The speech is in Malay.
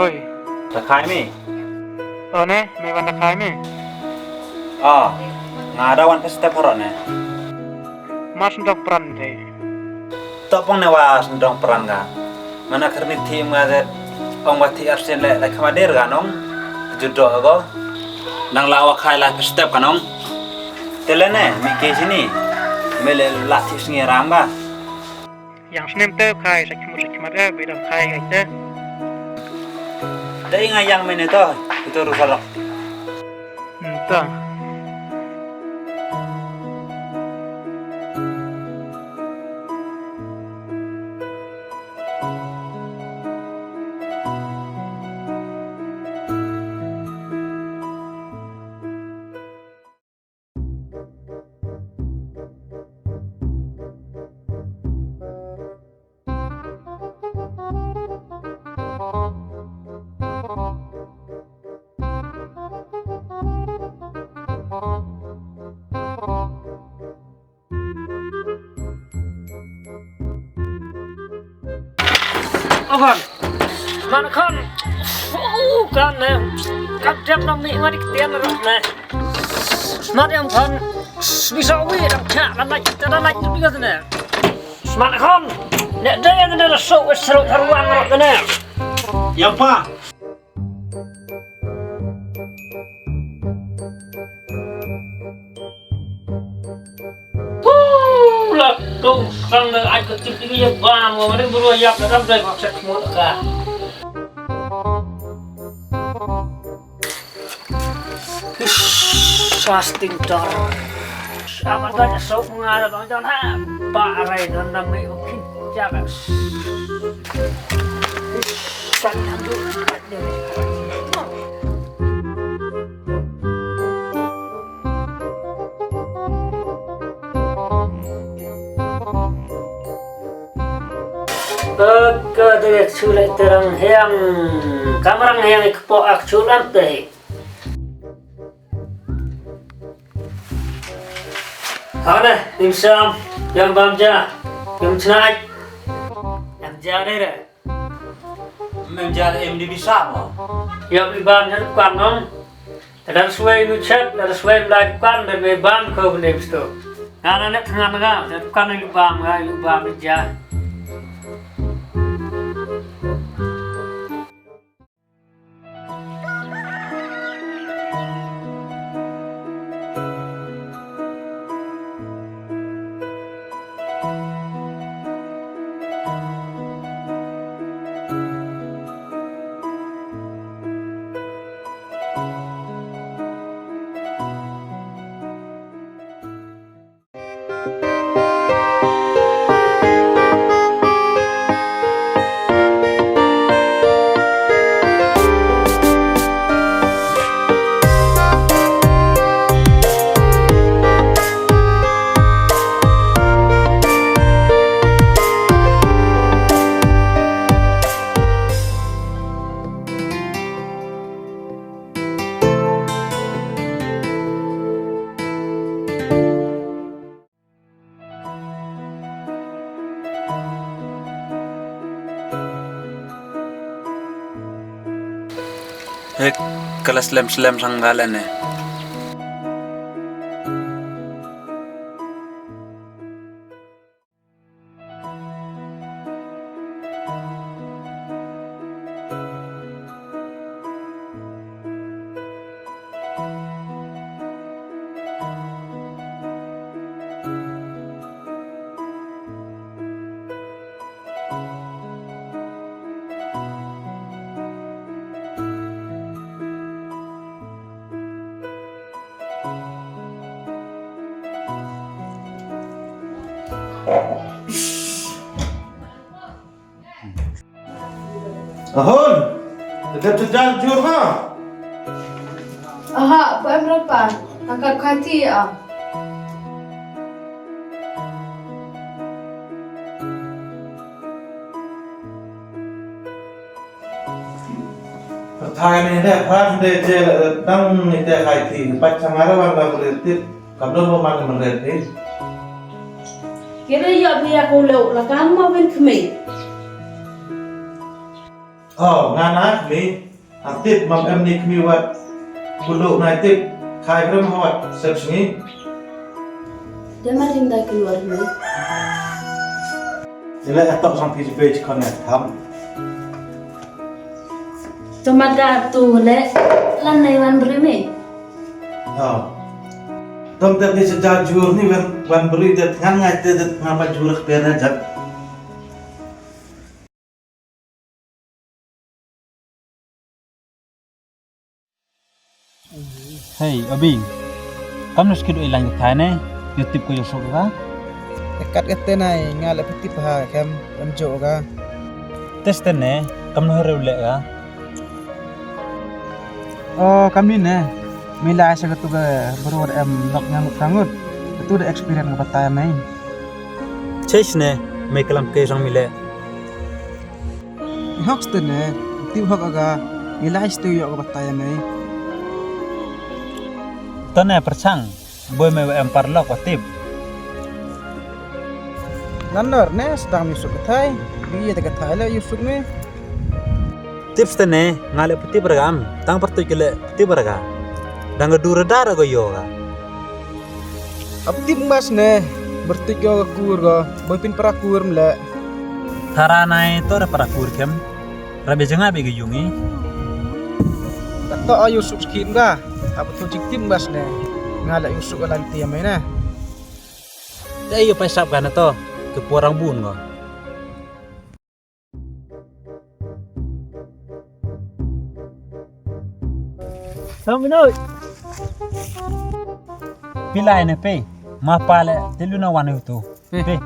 Oi,ตะไคร้ไหม ne, may ban takai me. อ๋องาดาวันเพสเตพอร์เนี่ย Mas ndok pran de. ตบปงเนว่าสนดองปรันกามันนักนิทีมงาเดองวัติอาร์เซนเล่ไลค์มาเดอร์กันน้องจุดดอกก็นังลาวะคายลาเพสเตปกันน้องเตเลเน่มีเคสนี่เมเลลาทิสเงียรามกา Yang snem te kai sakmut de be dong kai ngai te. ได้ยังยังไม่เนต้อituรู้kalau Ta. Ovan, mana kan? Kan ne, kan jam nam ni mari ketian rak ne. Smart yang kan, bisa wi rak cak lan naik kita lan naik juga ne. Smart kan, ne dia yang ada sok seru haruang rak ne. yang apa Lah, tu sang ne ai kecil tinggi yang bang, mana buru yak dalam dai kok set semua ka. Fasting tor. Apa saja sok mengalir bang jangan ha. Pak arai dan nami mungkin jaga. Sangat dulu ada. Ketika sulit terang yang kamarang yang ikpo aksulan teh. Hana dimsum yang bamja yang snack yang jare re. menjadi MD bisa mo Yang ibam yang kan nong. Dan suai nucet dan suai melakukan dan ibam kau benda itu. Karena nak tengah tengah dan kan ibam jah. kelas lem sanggalan ne. Ahon, tetap jujur ha. Aha, apa berapa? Angkat kaki ya. Thai ni deh, pas deh je, tang ni deh kai ti, pas cangara warna berarti, kabel mau makan berarti. Kira ya biar aku lewat lah kan mau ben kemei. Oh, ngana ni, aktif mam em ni kami wat, kulo na aktif, kai berapa wat, sebsini. Dia mah tinggal keluar ni. Jadi atok sampai di page connect ham. Cuma dah tu le, lan wan bereme. Oh, tom tapi sejak jujur ni wan beri det ngan det ngapa jujur kena jat. Hey, Abing. Kamu nak kira ilang Thai ne? YouTube ko yusuk ka? Dekat kata nai ngala peti paha kam amjo ka. Test ne, kamu harus lek ka? Oh kami ne. Mila asa katu ga baru am nok nyangut sangut. Itu ada experience ka patay mai. Chase ne, may kalam kay sang mile. Hoks te ne. Tiu hok aga mila istu yo ka patay mai. Tone persang, boy may empar lok watip. Nandor ne sedang yusuk katai. Biya te katai la yusuk me. Tips tene ngale putih beragam, tang pertu kele putih beragam. Dang dura dara go yoga. Abti mas ne bertik yo kur go. Boy pin para kur mle. Taranai to para kur kem. Rabe jenga be yungi. Tak to yusuk skin ga. Apa tu tim mas ne. Ngala yusuk lanti mai na. Dai yo paisap kana to, ke porang bun go. Saminoi. Pilai ne pe, mapale teluna wanu tu. Pe.